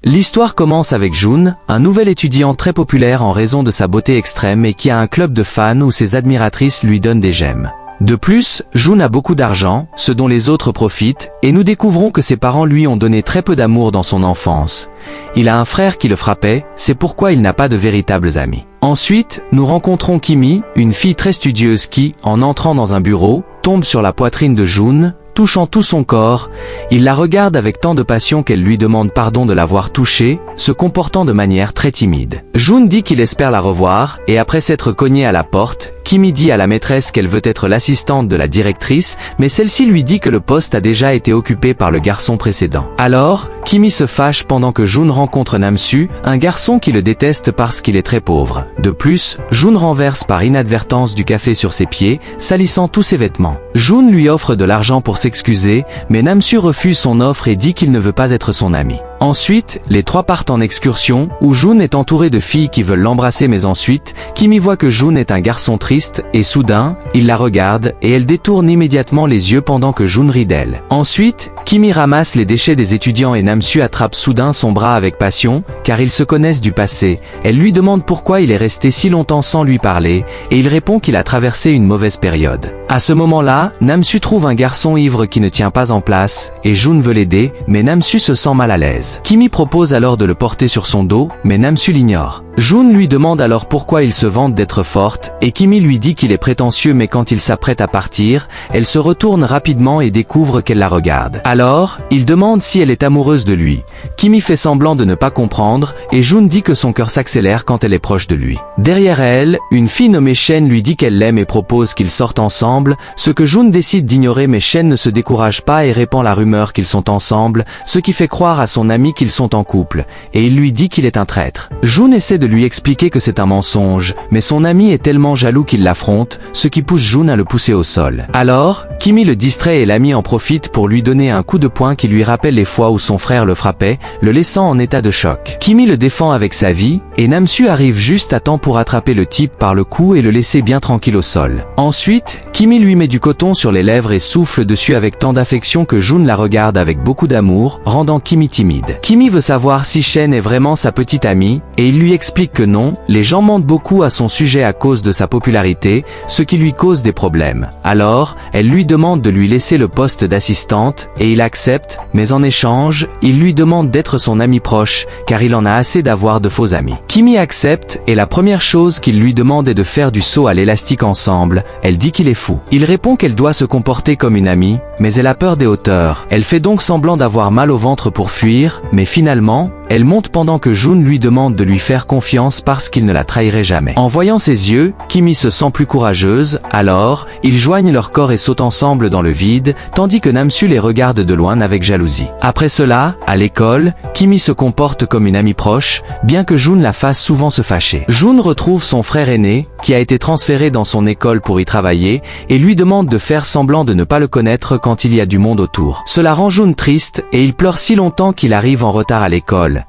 L'histoire commence avec Jun, un nouvel étudiant très populaire en raison de sa beauté extrême et qui a un club de fans où ses admiratrices lui donnent des j'aime. De plus, Jun a beaucoup d'argent, ce dont les autres profitent, et nous découvrons que ses parents lui ont donné très peu d'amour dans son enfance. Il a un frère qui le frappait, c'est pourquoi il n'a pas de véritables amis. Ensuite, nous rencontrons Kimi, une fille très studieuse qui, en entrant dans un bureau, tombe sur la poitrine de Jun, touchant tout son corps. Il la regarde avec tant de passion qu'elle lui demande pardon de l'avoir touchée, se comportant de manière très timide. Jun dit qu'il espère la revoir, et après s'être cogné à la porte, Kimi dit à la maîtresse qu'elle veut être l'assistante de la directrice, mais celle-ci lui dit que le poste a déjà été occupé par le garçon précédent. Alors, Kimi se fâche pendant que Jun rencontre Namsu, un garçon qui le déteste parce qu'il est très pauvre. De plus, Jun renverse par inadvertance du café sur ses pieds, salissant tous ses vêtements. Jun lui offre de l'argent pour s'excuser, mais Namsu refuse son offre et dit qu'il ne veut pas être son ami. Ensuite, les trois partent en excursion, où Jun est entouré de filles qui veulent l'embrasser, mais ensuite, Kimi voit que Jun est un garçon triste, et soudain, il la regarde, et elle détourne immédiatement les yeux pendant que Jun rit d'elle. Ensuite, Kimi ramasse les déchets des étudiants et Namsu attrape soudain son bras avec passion, car ils se connaissent du passé. Elle lui demande pourquoi il est resté si longtemps sans lui parler, et il répond qu'il a traversé une mauvaise période. À ce moment-là, Namsu trouve un garçon ivre qui ne tient pas en place, et Jun veut l'aider, mais Namsu se sent mal à l'aise. Kimi propose alors de le porter sur son dos, mais Namsu l'ignore. Jun lui demande alors pourquoi il se vante d'être forte, et Kimi lui dit qu'il est prétentieux, mais quand il s'apprête à partir, elle se retourne rapidement et découvre qu'elle la regarde. Alors, il demande si elle est amoureuse de lui. Kimi fait semblant de ne pas comprendre, et Jun dit que son cœur s'accélère quand elle est proche de lui. Derrière elle, une fille nommée Shen lui dit qu'elle l'aime et propose qu'ils sortent ensemble, ce que Jun décide d'ignorer, mais Shen ne se décourage pas et répand la rumeur qu'ils sont ensemble, ce qui fait croire à son ami qu'ils sont en couple, et il lui dit qu'il est un traître. Jun essaie de lui expliquer que c'est un mensonge, mais son ami est tellement jaloux qu'il l'affronte, ce qui pousse Jun à le pousser au sol. Alors, Kimi le distrait et l'ami en profite pour lui donner un coup de poing qui lui rappelle les fois où son frère le frappait, le laissant en état de choc. Kimi le défend avec sa vie, et Namsu arrive juste à temps pour attraper le type par le cou et le laisser bien tranquille au sol. Ensuite, Kimi lui met du coton sur les lèvres et souffle dessus avec tant d'affection que Jun la regarde avec beaucoup d'amour, rendant Kimi timide. Kimi veut savoir si Shen est vraiment sa petite amie, et il lui explique que non, les gens mentent beaucoup à son sujet à cause de sa popularité, ce qui lui cause des problèmes. Alors, elle lui demande de lui laisser le poste d'assistante, et il accepte, mais en échange, il lui demande d'être son ami proche, car il en a assez d'avoir de faux amis. Kimi accepte, et la première chose qu'il lui demande est de faire du saut à l'élastique ensemble. Elle dit qu'il est fou. Il répond qu'elle doit se comporter comme une amie, mais elle a peur des hauteurs. Elle fait donc semblant d'avoir mal au ventre pour fuir, mais finalement, elle monte pendant que Jun lui demande de lui faire confiance parce qu'il ne la trahirait jamais. En voyant ses yeux, Kimi se sent plus courageuse, alors, ils joignent leurs corps et sautent ensemble dans le vide, tandis que Namsu les regarde de loin avec jalousie. Après cela, à l'école, Kimi se comporte comme une amie proche, bien que Jun la fasse souvent se fâcher. Jun retrouve son frère aîné, qui a été transféré dans son école pour y travailler, et lui demande de faire semblant de ne pas le connaître quand il y a du monde autour. Cela rend Jun triste, et il pleure si longtemps qu'il arrive en retard à l'école.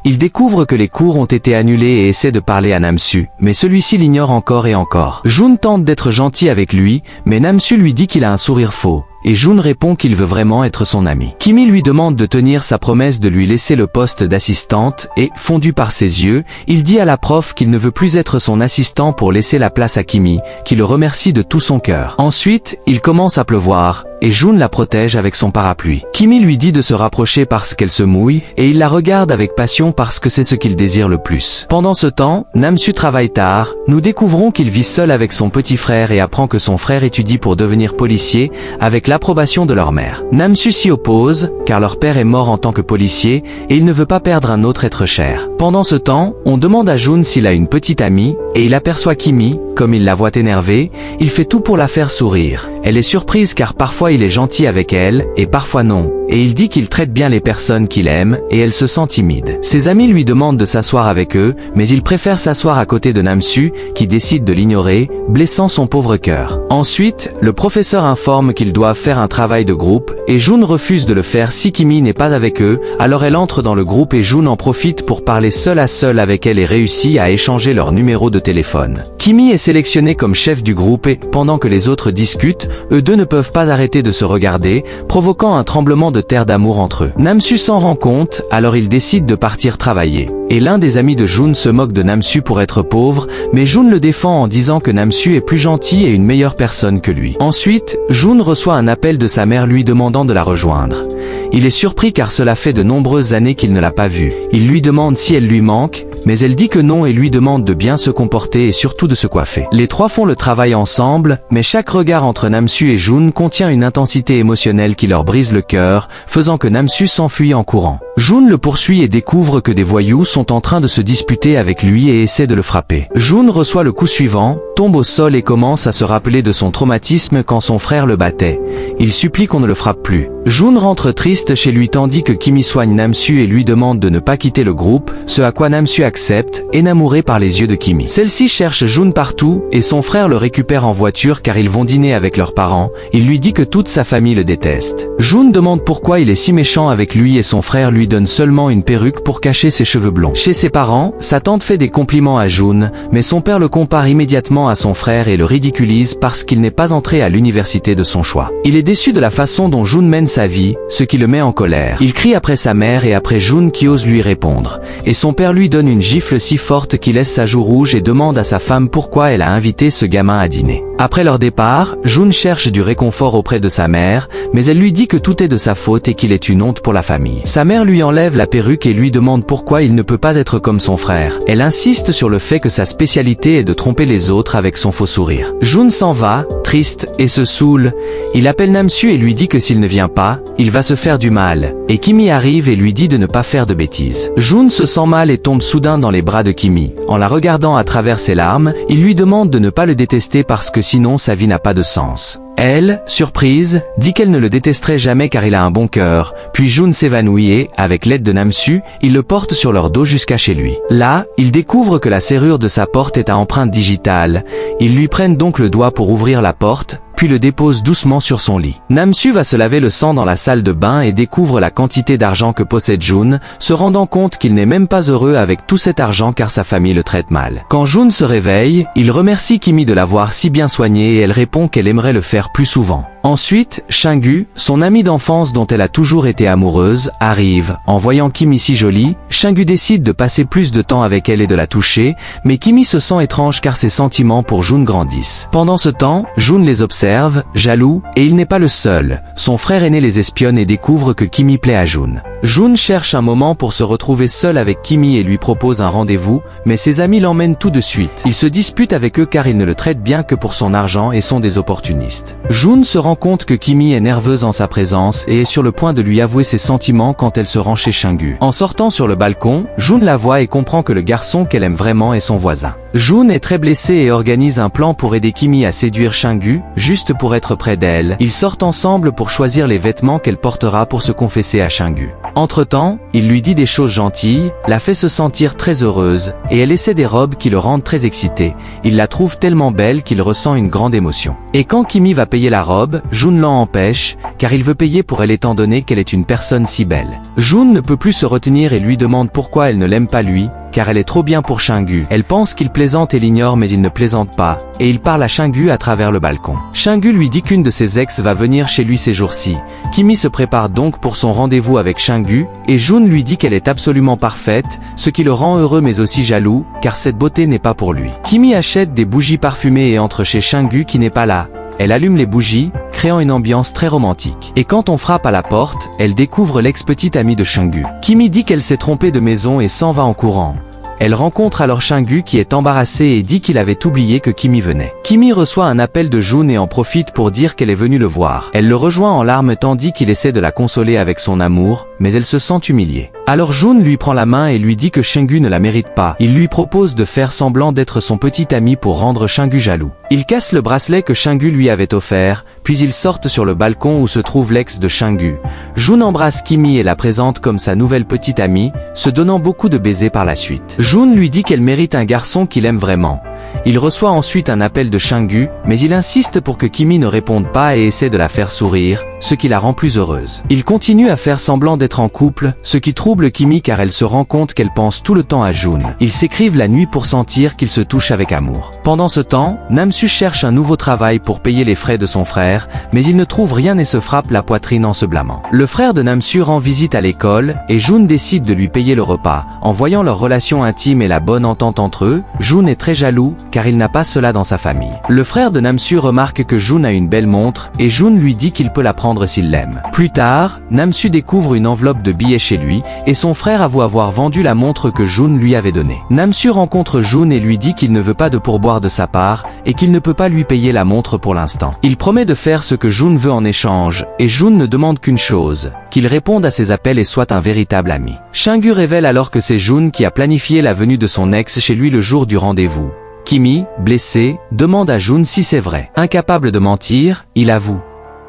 Il découvre que les cours ont été annulés et essaie de parler à Namsu, mais celui-ci l'ignore encore et encore. Jun tente d'être gentil avec lui, mais Namsu lui dit qu'il a un sourire faux, et Jun répond qu'il veut vraiment être son ami. Kimi lui demande de tenir sa promesse de lui laisser le poste d'assistante, et, fondu par ses yeux, il dit à la prof qu'il ne veut plus être son assistant pour laisser la place à Kimi, qui le remercie de tout son cœur. Ensuite, il commence à pleuvoir, et Jun la protège avec son parapluie. Kimi lui dit de se rapprocher parce qu'elle se mouille, et il la regarde avec passion parce que c'est ce qu'il désire le plus. Pendant ce temps, Namsu travaille tard, nous découvrons qu'il vit seul avec son petit frère et apprend que son frère étudie pour devenir policier, avec l'approbation de leur mère. Namsu s'y oppose, car leur père est mort en tant que policier, et il ne veut pas perdre un autre être cher. Pendant ce temps, on demande à Jun s'il a une petite amie, et il aperçoit Kimi, comme il la voit énervée, il fait tout pour la faire sourire. Elle est surprise car parfois il est gentil avec elle, et parfois non, et il dit qu'il traite bien les personnes qu'il aime, et elle se sent timide. Ses amis lui demandent de s'asseoir avec eux, mais il préfère s'asseoir à côté de Namsu, qui décide de l'ignorer, blessant son pauvre cœur. Ensuite, le professeur informe qu'ils doivent faire un travail de groupe, et Jun refuse de le faire si Kimi n'est pas avec eux, alors elle entre dans le groupe et Jun en profite pour parler seul à seul avec elle et réussit à échanger leur numéro de téléphone. Kimi essaie sélectionné comme chef du groupe et, pendant que les autres discutent, eux deux ne peuvent pas arrêter de se regarder, provoquant un tremblement de terre d'amour entre eux. Namsu s'en rend compte, alors il décide de partir travailler. Et l'un des amis de Jun se moque de Namsu pour être pauvre, mais Jun le défend en disant que Namsu est plus gentil et une meilleure personne que lui. Ensuite, Jun reçoit un appel de sa mère lui demandant de la rejoindre. Il est surpris car cela fait de nombreuses années qu'il ne l'a pas vue. Il lui demande si elle lui manque, mais elle dit que non et lui demande de bien se comporter et surtout de se coiffer. Les trois font le travail ensemble, mais chaque regard entre Namsu et Jun contient une intensité émotionnelle qui leur brise le cœur, faisant que Namsu s'enfuit en courant. Jun le poursuit et découvre que des voyous sont en train de se disputer avec lui et essaie de le frapper. Jun reçoit le coup suivant, tombe au sol et commence à se rappeler de son traumatisme quand son frère le battait. Il supplie qu'on ne le frappe plus. Jun rentre triste chez lui tandis que Kimi soigne Namsu et lui demande de ne pas quitter le groupe, ce à quoi Namsu accepte, énamouré par les yeux de Kimi. Celle-ci cherche Jun partout et son frère le récupère en voiture car ils vont dîner avec leurs parents. Il lui dit que toute sa famille le déteste. Jun demande pourquoi il est si méchant avec lui et son frère lui donne seulement une perruque pour cacher ses cheveux blonds. Chez ses parents, sa tante fait des compliments à Jun, mais son père le compare immédiatement à son frère et le ridiculise parce qu'il n'est pas entré à l'université de son choix. Il est déçu de la façon dont Jun mène sa vie, ce qui le met en colère. Il crie après sa mère et après Jun qui ose lui répondre. Et son père lui donne une gifle si forte qu'il laisse sa joue rouge et demande à sa femme pourquoi elle a invité ce gamin à dîner. Après leur départ, Jun cherche du réconfort auprès de sa mère, mais elle lui dit que tout est de sa faute et qu'il est une honte pour la famille. Sa mère lui enlève la perruque et lui demande pourquoi il ne peut pas être comme son frère. Elle insiste sur le fait que sa spécialité est de tromper les autres avec son faux sourire. Jun s'en va, triste, et se saoule. Il appelle Namsu et lui dit que s'il ne vient pas, il va se faire du mal. Et Kimi arrive et lui dit de ne pas faire de bêtises. Jun se sent mal et tombe soudain dans les bras de Kimi. En la regardant à travers ses larmes, il lui demande de ne pas le détester parce que sinon sa vie n'a pas de sens. Elle, surprise, dit qu'elle ne le détesterait jamais car il a un bon cœur, puis Jun s'évanouit et, avec l'aide de Namsu, il le porte sur leur dos jusqu'à chez lui. Là, il découvre que la serrure de sa porte est à empreinte digitale. Ils lui prennent donc le doigt pour ouvrir la porte, puis le dépose doucement sur son lit. Namsu va se laver le sang dans la salle de bain et découvre la quantité d'argent que possède Jun, se rendant compte qu'il n'est même pas heureux avec tout cet argent car sa famille le traite mal. Quand Jun se réveille, il remercie Kimi de l'avoir si bien soigné et elle répond qu'elle aimerait le faire plus souvent. Ensuite, Shingu, son amie d'enfance dont elle a toujours été amoureuse, arrive. En voyant Kimi si jolie, Shingu décide de passer plus de temps avec elle et de la toucher, mais Kimi se sent étrange car ses sentiments pour Jun grandissent. Pendant ce temps, Jun les observe, jaloux, et il n'est pas le seul. Son frère aîné les espionne et découvre que Kimi plaît à Jun. Jun cherche un moment pour se retrouver seul avec Kimi et lui propose un rendez-vous, mais ses amis l'emmènent tout de suite. Il se dispute avec eux car ils ne le traitent bien que pour son argent et sont des opportunistes. Jun se rend compte que Kimi est nerveuse en sa présence et est sur le point de lui avouer ses sentiments quand elle se rend chez Shingu. En sortant sur le balcon, Jun la voit et comprend que le garçon qu'elle aime vraiment est son voisin. Jun est très blessé et organise un plan pour aider Kimi à séduire Shingu, juste pour être près d'elle. Ils sortent ensemble pour choisir les vêtements qu'elle portera pour se confesser à Shingu. Entre-temps, il lui dit des choses gentilles, la fait se sentir très heureuse, et elle essaie des robes qui le rendent très excité. Il la trouve tellement belle qu'il ressent une grande émotion. Et quand Kimi va payer la robe, Jun l'en empêche, car il veut payer pour elle étant donné qu'elle est une personne si belle. Jun ne peut plus se retenir et lui demande pourquoi elle ne l'aime pas lui, car elle est trop bien pour Shingu. Elle pense qu'il plaisante et l'ignore mais il ne plaisante pas, et il parle à Shingu à travers le balcon. Shingu lui dit qu'une de ses ex va venir chez lui ces jours-ci. Kimi se prépare donc pour son rendez-vous avec Shingu, et Jun lui dit qu'elle est absolument parfaite, ce qui le rend heureux mais aussi jaloux, car cette beauté n'est pas pour lui. Kimi achète des bougies parfumées et entre chez Shingu qui n'est pas là. Elle allume les bougies, créant une ambiance très romantique. Et quand on frappe à la porte, elle découvre l'ex-petite amie de Shingu. Kimi dit qu'elle s'est trompée de maison et s'en va en courant. Elle rencontre alors Shingu qui est embarrassé et dit qu'il avait oublié que Kimi venait. Kimi reçoit un appel de Jun et en profite pour dire qu'elle est venue le voir. Elle le rejoint en larmes tandis qu'il essaie de la consoler avec son amour, mais elle se sent humiliée. Alors Jun lui prend la main et lui dit que Shingu ne la mérite pas. Il lui propose de faire semblant d'être son petit ami pour rendre Shingu jaloux. Il casse le bracelet que Shingu lui avait offert, puis ils sortent sur le balcon où se trouve l'ex de Shingu. Jun embrasse Kimi et la présente comme sa nouvelle petite amie, se donnant beaucoup de baisers par la suite. Jun lui dit qu'elle mérite un garçon qu'il aime vraiment. Il reçoit ensuite un appel de Shungu, mais il insiste pour que Kimi ne réponde pas et essaie de la faire sourire, ce qui la rend plus heureuse. Il continue à faire semblant d'être en couple, ce qui trouble Kimi car elle se rend compte qu'elle pense tout le temps à Jun. Ils s'écrivent la nuit pour sentir qu'ils se touchent avec amour. Pendant ce temps, Namsu cherche un nouveau travail pour payer les frais de son frère, mais il ne trouve rien et se frappe la poitrine en se blâmant. Le frère de Namsu rend visite à l'école et Jun décide de lui payer le repas. En voyant leur relation intime et la bonne entente entre eux, Jun est très jaloux car il n'a pas cela dans sa famille. Le frère de Namsu remarque que Jun a une belle montre et Jun lui dit qu'il peut la prendre s'il l'aime. Plus tard, Namsu découvre une enveloppe de billets chez lui et son frère avoue avoir vendu la montre que Jun lui avait donnée. Namsu rencontre Jun et lui dit qu'il ne veut pas de pourboire de sa part et qu'il ne peut pas lui payer la montre pour l'instant. Il promet de faire ce que Jun veut en échange et Jun ne demande qu'une chose, qu'il réponde à ses appels et soit un véritable ami. Shungu révèle alors que c'est Jun qui a planifié la venue de son ex chez lui le jour du rendez-vous. Kimi, blessé, demande à Jun si c'est vrai. Incapable de mentir, il avoue.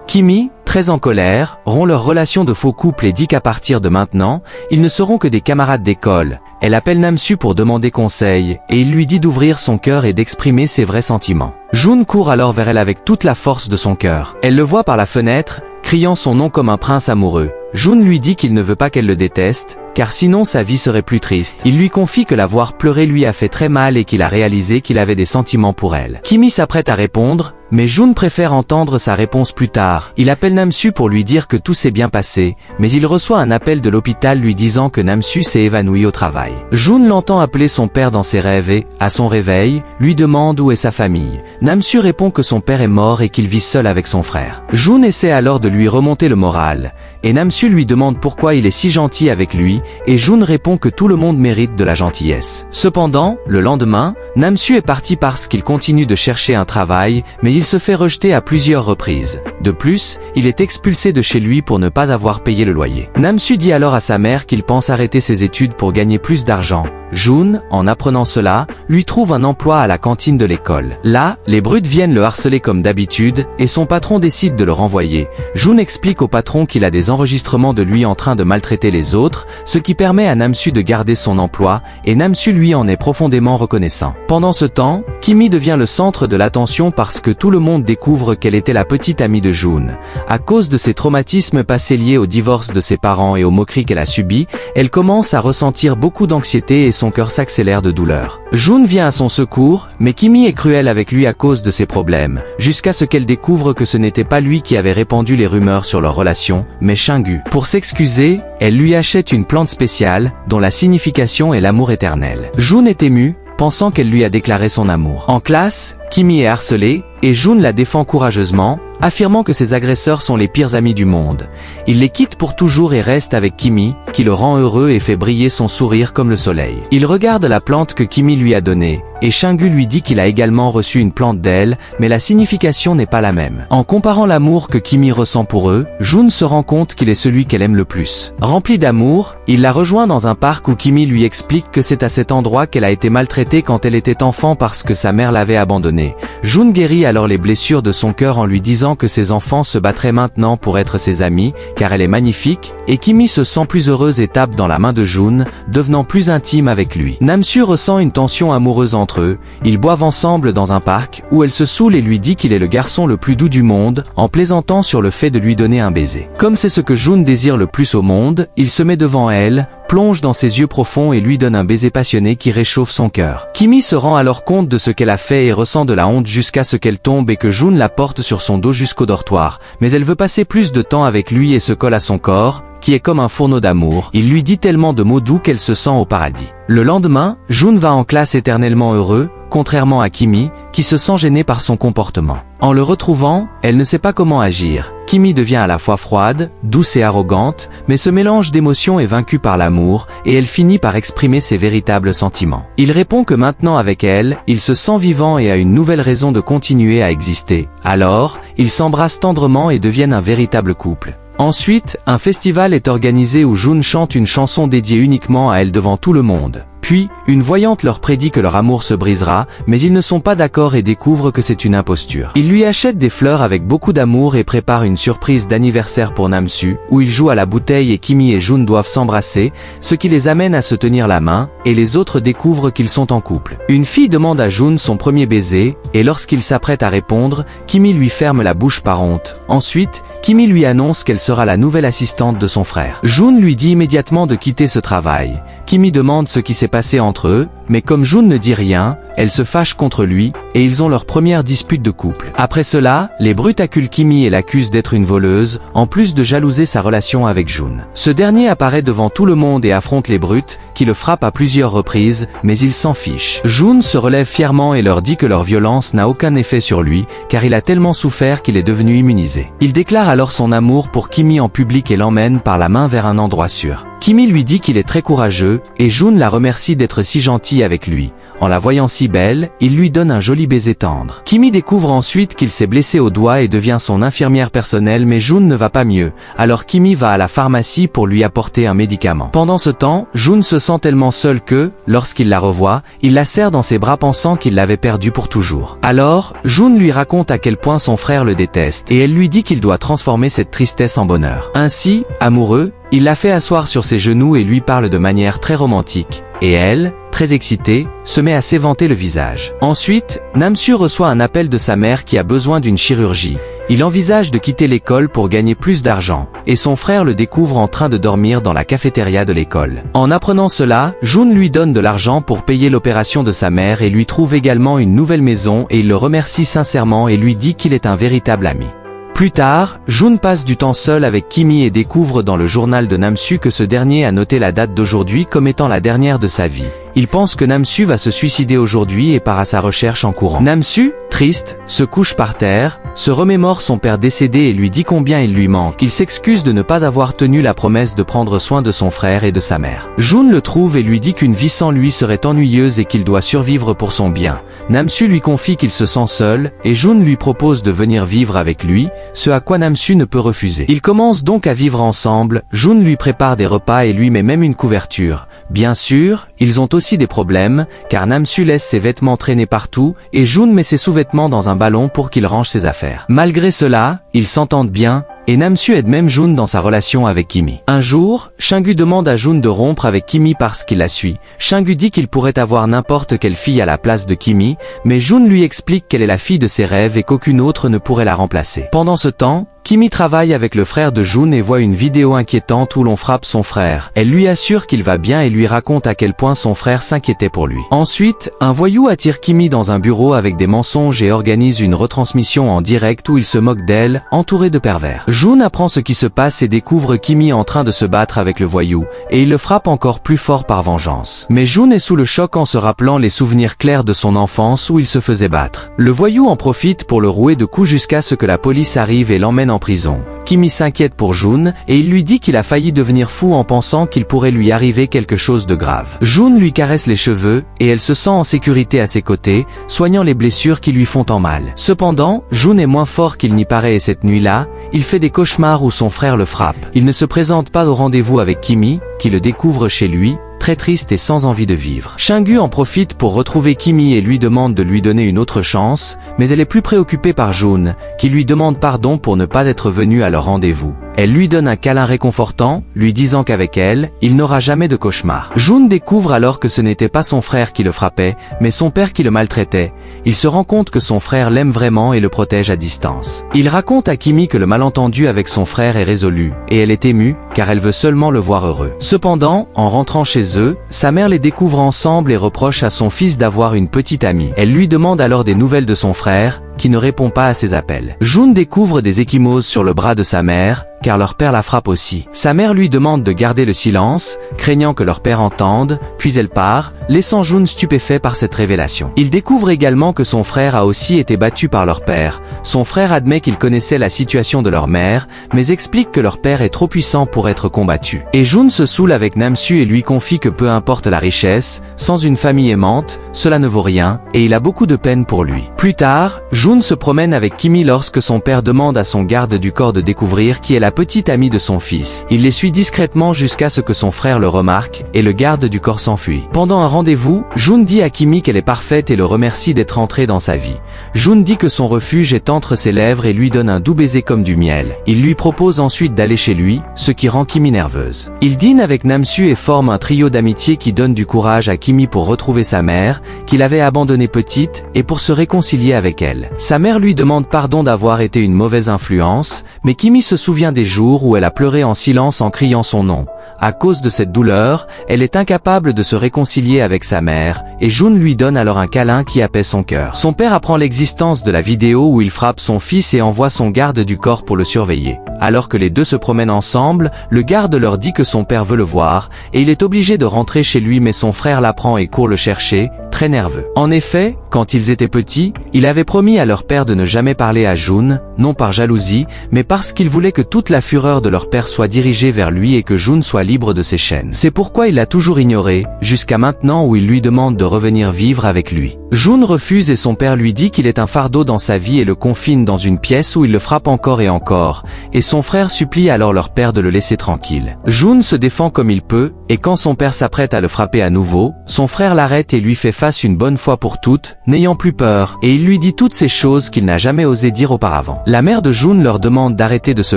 Kimi, très en colère, rompt leur relation de faux couple et dit qu'à partir de maintenant, ils ne seront que des camarades d'école. Elle appelle Namsu pour demander conseil, et il lui dit d'ouvrir son cœur et d'exprimer ses vrais sentiments. Jun court alors vers elle avec toute la force de son cœur. Elle le voit par la fenêtre, criant son nom comme un prince amoureux. Jun lui dit qu'il ne veut pas qu'elle le déteste, car sinon sa vie serait plus triste. Il lui confie que la voir pleurer lui a fait très mal et qu'il a réalisé qu'il avait des sentiments pour elle. Kimi s'apprête à répondre, mais Jun préfère entendre sa réponse plus tard. Il appelle Namsu pour lui dire que tout s'est bien passé, mais il reçoit un appel de l'hôpital lui disant que Namsu s'est évanoui au travail. Jun l'entend appeler son père dans ses rêves et, à son réveil, lui demande où est sa famille. Namsu répond que son père est mort et qu'il vit seul avec son frère. Jun essaie alors de lui remonter le moral, et Namsu lui demande pourquoi il est si gentil avec lui, et Jun répond que tout le monde mérite de la gentillesse. Cependant, le lendemain, Namsu est parti parce qu'il continue de chercher un travail, mais il se fait rejeter à plusieurs reprises. De plus, il est expulsé de chez lui pour ne pas avoir payé le loyer. Namsu dit alors à sa mère qu'il pense arrêter ses études pour gagner plus d'argent. Jun, en apprenant cela, lui trouve un emploi à la cantine de l'école. Là, les brutes viennent le harceler comme d'habitude, et son patron décide de le renvoyer. Jun explique au patron qu'il a des enregistrements de lui en train de maltraiter les autres, ce qui permet à Namsu de garder son emploi, et Namsu lui en est profondément reconnaissant. Pendant ce temps, Kimi devient le centre de l'attention parce que tout le monde découvre qu'elle était la petite amie de Jun. À cause de ses traumatismes passés liés au divorce de ses parents et aux moqueries qu'elle a subies, elle commence à ressentir beaucoup d'anxiété et son cœur s'accélère de douleur. Jun vient à son secours, mais Kimi est cruelle avec lui à cause de ses problèmes, jusqu'à ce qu'elle découvre que ce n'était pas lui qui avait répandu les rumeurs sur leur relation, mais Shungu. Pour s'excuser, elle lui achète une plante spéciale, dont la signification est l'amour éternel. Jun est ému, pensant qu'elle lui a déclaré son amour. En classe, Kimi est harcelée, et Jun la défend courageusement, affirmant que ses agresseurs sont les pires amis du monde. Il les quitte pour toujours et reste avec Kimi, qui le rend heureux et fait briller son sourire comme le soleil. Il regarde la plante que Kimi lui a donnée, et Shungu lui dit qu'il a également reçu une plante d'elle, mais la signification n'est pas la même. En comparant l'amour que Kimi ressent pour eux, Jun se rend compte qu'il est celui qu'elle aime le plus. Rempli d'amour, il la rejoint dans un parc où Kimi lui explique que c'est à cet endroit qu'elle a été maltraitée quand elle était enfant parce que sa mère l'avait abandonnée. Jun guérit alors les blessures de son cœur en lui disant que ses enfants se battraient maintenant pour être ses amis, car elle est magnifique, et Kimi se sent plus heureuse et tape dans la main de Jun, devenant plus intime avec lui. Namsu ressent une tension amoureuse entre eux, ils boivent ensemble dans un parc, où elle se saoule et lui dit qu'il est le garçon le plus doux du monde, en plaisantant sur le fait de lui donner un baiser. Comme c'est ce que Jun désire le plus au monde, il se met devant elle, plonge dans ses yeux profonds et lui donne un baiser passionné qui réchauffe son cœur. Kimi se rend alors compte de ce qu'elle a fait et ressent de la honte jusqu'à ce qu'elle tombe et que Jun la porte sur son dos jusqu'au dortoir, mais elle veut passer plus de temps avec lui et se colle à son corps, qui est comme un fourneau d'amour. Il lui dit tellement de mots doux qu'elle se sent au paradis. Le lendemain, Jun va en classe éternellement heureux, contrairement à Kimi, qui se sent gêné par son comportement. En le retrouvant, elle ne sait pas comment agir. Kimi devient à la fois froide, douce et arrogante, mais ce mélange d'émotions est vaincu par l'amour, et elle finit par exprimer ses véritables sentiments. Il répond que maintenant avec elle, il se sent vivant et a une nouvelle raison de continuer à exister. Alors, ils s'embrassent tendrement et deviennent un véritable couple. Ensuite, un festival est organisé où Jun chante une chanson dédiée uniquement à elle devant tout le monde. Puis, une voyante leur prédit que leur amour se brisera, mais ils ne sont pas d'accord et découvrent que c'est une imposture. Ils lui achètent des fleurs avec beaucoup d'amour et préparent une surprise d'anniversaire pour Namsu, où ils jouent à la bouteille et Kimi et Jun doivent s'embrasser, ce qui les amène à se tenir la main, et les autres découvrent qu'ils sont en couple. Une fille demande à Jun son premier baiser, et lorsqu'il s'apprête à répondre, Kimi lui ferme la bouche par honte. Ensuite, Kimi lui annonce qu'elle sera la nouvelle assistante de son frère. Jun lui dit immédiatement de quitter ce travail. Kimi demande ce qui s'est passé entre eux, mais comme Jun ne dit rien, elle se fâche contre lui, et ils ont leur première dispute de couple. Après cela, les brutes acculent Kimi et l'accusent d'être une voleuse, en plus de jalouser sa relation avec Jun. Ce dernier apparaît devant tout le monde et affronte les brutes, qui le frappent à plusieurs reprises, mais il s'en fiche. Jun se relève fièrement et leur dit que leur violence n'a aucun effet sur lui, car il a tellement souffert qu'il est devenu immunisé. Il déclare alors son amour pour Kimi en public et l'emmène par la main vers un endroit sûr. Kimi lui dit qu'il est très courageux, et Jun la remercie d'être si gentil avec lui. En la voyant si belle, il lui donne un joli baiser tendre. Kimi découvre ensuite qu'il s'est blessé au doigt et devient son infirmière personnelle, mais Jun ne va pas mieux. Alors Kimi va à la pharmacie pour lui apporter un médicament. Pendant ce temps, Jun se sent tellement seul que, lorsqu'il la revoit, il la serre dans ses bras pensant qu'il l'avait perdue pour toujours. Alors, Jun lui raconte à quel point son frère le déteste, et elle lui dit qu'il doit transformer cette tristesse en bonheur. Ainsi, amoureux, il la fait asseoir sur ses genoux et lui parle de manière très romantique. Et elle, très excitée, se met à s'éventer le visage. Ensuite, Namsu reçoit un appel de sa mère qui a besoin d'une chirurgie. Il envisage de quitter l'école pour gagner plus d'argent, et son frère le découvre en train de dormir dans la cafétéria de l'école. En apprenant cela, Jun lui donne de l'argent pour payer l'opération de sa mère et lui trouve également une nouvelle maison et il le remercie sincèrement et lui dit qu'il est un véritable ami. Plus tard, Jun passe du temps seul avec Kimi et découvre dans le journal de Namsu que ce dernier a noté la date d'aujourd'hui comme étant la dernière de sa vie. Il pense que Namsu va se suicider aujourd'hui et part à sa recherche en courant. Namsu, triste, se couche par terre, se remémore son père décédé et lui dit combien il lui manque. Il s'excuse de ne pas avoir tenu la promesse de prendre soin de son frère et de sa mère. Jun le trouve et lui dit qu'une vie sans lui serait ennuyeuse et qu'il doit survivre pour son bien. Namsu lui confie qu'il se sent seul, et Jun lui propose de venir vivre avec lui, ce à quoi Namsu ne peut refuser. Ils commencent donc à vivre ensemble, Jun lui prépare des repas et lui met même une couverture. Bien sûr, ils ont aussi des problèmes, car Namsu laisse ses vêtements traîner partout, et Jun met ses sous-vêtements dans un ballon pour qu'il range ses affaires. Malgré cela, ils s'entendent bien, et Namsu aide même Jun dans sa relation avec Kimi. Un jour, Shingu demande à Jun de rompre avec Kimi parce qu'il la suit. Shingu dit qu'il pourrait avoir n'importe quelle fille à la place de Kimi, mais Jun lui explique qu'elle est la fille de ses rêves et qu'aucune autre ne pourrait la remplacer. Pendant ce temps, Kimi travaille avec le frère de Jun et voit une vidéo inquiétante où l'on frappe son frère. Elle lui assure qu'il va bien et lui raconte à quel point son frère s'inquiétait pour lui. Ensuite, un voyou attire Kimi dans un bureau avec des mensonges et organise une retransmission en direct où il se moque d'elle, entouré de pervers. Jun apprend ce qui se passe et découvre Kimi en train de se battre avec le voyou, et il le frappe encore plus fort par vengeance. Mais Jun est sous le choc en se rappelant les souvenirs clairs de son enfance où il se faisait battre. Le voyou en profite pour le rouer de coups jusqu'à ce que la police arrive et l'emmène en prison. Kimi s'inquiète pour Jun, et il lui dit qu'il a failli devenir fou en pensant qu'il pourrait lui arriver quelque chose de grave. Jun lui caresse les cheveux, et elle se sent en sécurité à ses côtés, soignant les blessures qui lui font tant mal. Cependant, Jun est moins fort qu'il n'y paraît et cette nuit-là, il fait des cauchemars où son frère le frappe. Il ne se présente pas au rendez-vous avec Kimi, qui le découvre chez lui, très triste et sans envie de vivre. Shingu en profite pour retrouver Kimi et lui demande de lui donner une autre chance, mais elle est plus préoccupée par Jun, qui lui demande pardon pour ne pas être venu à leur rendez-vous. Elle lui donne un câlin réconfortant, lui disant qu'avec elle, il n'aura jamais de cauchemar. Jun découvre alors que ce n'était pas son frère qui le frappait, mais son père qui le maltraitait. Il se rend compte que son frère l'aime vraiment et le protège à distance. Il raconte à Kimi que le malentendu avec son frère est résolu, et elle est émue, car elle veut seulement le voir heureux. Cependant, en rentrant chez eux, sa mère les découvre ensemble et reproche à son fils d'avoir une petite amie. Elle lui demande alors des nouvelles de son frère, qui ne répond pas à ses appels. Jun découvre des ecchymoses sur le bras de sa mère, car leur père la frappe aussi. Sa mère lui demande de garder le silence, craignant que leur père entende, puis elle part, laissant Jun stupéfait par cette révélation. Il découvre également que son frère a aussi été battu par leur père. Son frère admet qu'il connaissait la situation de leur mère, mais explique que leur père est trop puissant pour être combattu. Et Jun se saoule avec Namsu et lui confie que peu importe la richesse, sans une famille aimante, cela ne vaut rien, et il a beaucoup de peine pour lui. Plus tard, Jun se promène avec Kimi lorsque son père demande à son garde du corps de découvrir qui est la la petite amie de son fils. Il les suit discrètement jusqu'à ce que son frère le remarque, et le garde du corps s'enfuit. Pendant un rendez-vous, Jun dit à Kimi qu'elle est parfaite et le remercie d'être entré dans sa vie. Jun dit que son refuge est entre ses lèvres et lui donne un doux baiser comme du miel. Il lui propose ensuite d'aller chez lui, ce qui rend Kimi nerveuse. Il dîne avec Namsu et forme un trio d'amitié qui donne du courage à Kimi pour retrouver sa mère, qu'il avait abandonnée petite, et pour se réconcilier avec elle. Sa mère lui demande pardon d'avoir été une mauvaise influence, mais Kimi se souvient des jours où elle a pleuré en silence en criant son nom. À cause de cette douleur, elle est incapable de se réconcilier avec sa mère, et Jun lui donne alors un câlin qui apaise son cœur. Son père apprend l'existence de la vidéo où il frappe son fils et envoie son garde du corps pour le surveiller. Alors que les deux se promènent ensemble, le garde leur dit que son père veut le voir, et il est obligé de rentrer chez lui mais son frère l'apprend et court le chercher, très nerveux. En effet, quand ils étaient petits, il avait promis à leur père de ne jamais parler à Jun, non par jalousie, mais parce qu'il voulait que toute la fureur de leur père soit dirigée vers lui et que Jun soit libre de ses chaînes. C'est pourquoi il l'a toujours ignoré, jusqu'à maintenant où il lui demande de revenir vivre avec lui. Jun refuse et son père lui dit qu'il est un fardeau dans sa vie et le confine dans une pièce où il le frappe encore et encore, et son frère supplie alors leur père de le laisser tranquille. Jun se défend comme il peut, et quand son père s'apprête à le frapper à nouveau, son frère l'arrête et lui fait face une bonne fois pour toutes, n'ayant plus peur, et il lui dit toutes ces choses qu'il n'a jamais osé dire auparavant. La mère de Jun leur demande d'arrêter de se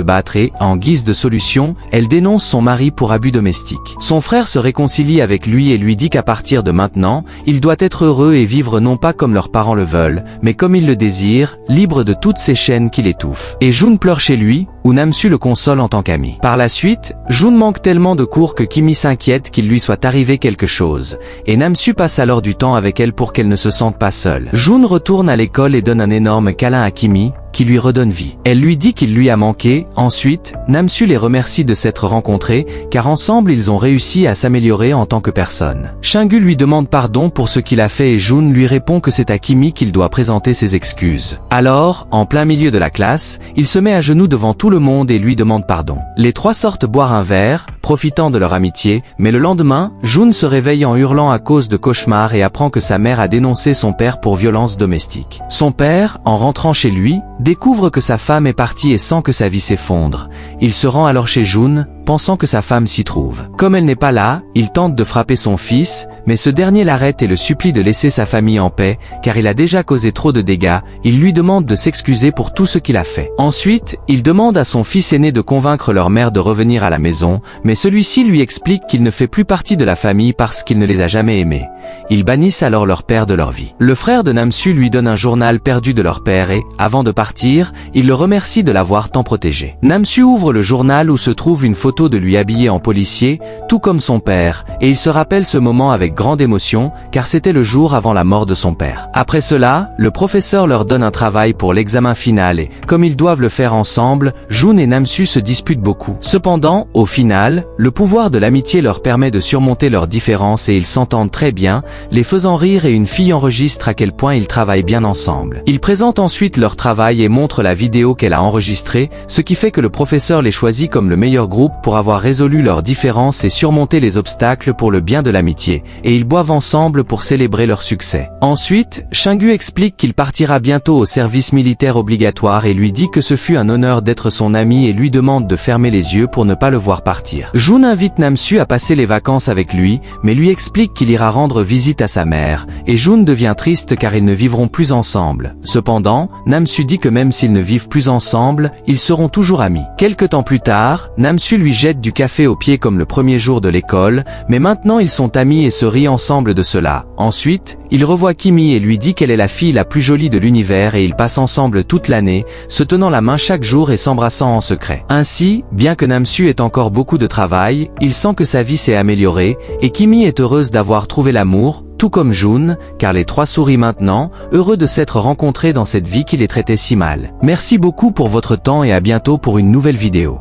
battre et, en guise de solution, elle dénonce son mari pour abus domestique. Son frère se réconcilie avec lui et lui dit qu'à partir de maintenant, il doit être heureux et vivre non pas comme leurs parents le veulent, mais comme il le désire, libre de toutes ces chaînes qui l'étouffent. Et Jun pleure chez lui, où Namsu le console en tant qu'ami. Par la suite, Jun manque tellement de cours que Kimi s'inquiète qu'il lui soit arrivé quelque chose, et Namsu passe alors du temps avec elle pour qu'elle ne se sente pas seule. Jun retourne à l'école et donne un énorme câlin à Kimi, qui lui redonne vie. Elle lui dit qu'il lui a manqué. Ensuite, Namsu les remercie de s'être rencontrés, car ensemble ils ont réussi à s'améliorer en tant que personne. Shingu lui demande pardon pour ce qu'il a fait et Jun lui répond que c'est à Kimi qu'il doit présenter ses excuses. Alors, en plein milieu de la classe, il se met à genoux devant tout le monde et lui demande pardon. Les trois sortent boire un verre, profitant de leur amitié, mais le lendemain, Jun se réveille en hurlant à cause de cauchemars et apprend que sa mère a dénoncé son père pour violence domestique. Son père, en rentrant chez lui, découvre que sa femme est partie et sent que sa vie s'effondre. Il se rend alors chez Jun, pensant que sa femme s'y trouve. Comme elle n'est pas là, il tente de frapper son fils, mais ce dernier l'arrête et le supplie de laisser sa famille en paix, car il a déjà causé trop de dégâts. Il lui demande de s'excuser pour tout ce qu'il a fait. Ensuite, il demande à son fils aîné de convaincre leur mère de revenir à la maison, mais celui-ci lui explique qu'il ne fait plus partie de la famille parce qu'il ne les a jamais aimés. Ils bannissent alors leur père de leur vie. Le frère de Namsu lui donne un journal perdu de leur père et, avant de partir, il le remercie de l'avoir tant protégé. Namsu ouvre le journal où se trouve une photo de lui habillé en policier, tout comme son père, et il se rappelle ce moment avec grande émotion, car c'était le jour avant la mort de son père. Après cela, le professeur leur donne un travail pour l'examen final et, comme ils doivent le faire ensemble, Jun et Namsu se disputent beaucoup. Cependant, au final, le pouvoir de l'amitié leur permet de surmonter leurs différences et ils s'entendent très bien, les faisant rire et une fille enregistre à quel point ils travaillent bien ensemble. Ils présentent ensuite leur travail et montrent la vidéo qu'elle a enregistrée, ce qui fait que le professeur les choisit comme le meilleur groupe pour avoir résolu leurs différences et surmonté les obstacles pour le bien de l'amitié, et ils boivent ensemble pour célébrer leur succès. Ensuite, Shingu explique qu'il partira bientôt au service militaire obligatoire et lui dit que ce fut un honneur d'être son ami et lui demande de fermer les yeux pour ne pas le voir partir. Jun invite Namsu à passer les vacances avec lui, mais lui explique qu'il ira rendre visite à sa mère, et Jun devient triste car ils ne vivront plus ensemble. Cependant, Namsu dit que même s'ils ne vivent plus ensemble, ils seront toujours amis. Quelque temps plus tard, Namsu lui jette du café aux pieds comme le premier jour de l'école, mais maintenant ils sont amis et se rient ensemble de cela. Ensuite, il revoit Kimi et lui dit qu'elle est la fille la plus jolie de l'univers et ils passent ensemble toute l'année, se tenant la main chaque jour et s'embrassant en secret. Ainsi, bien que Namsu ait encore beaucoup de travail, il sent que sa vie s'est améliorée, et Kimi est heureuse d'avoir trouvé l'amour, tout comme Jun, car les trois sourient maintenant, heureux de s'être rencontrés dans cette vie qui les traitait si mal. Merci beaucoup pour votre temps et à bientôt pour une nouvelle vidéo.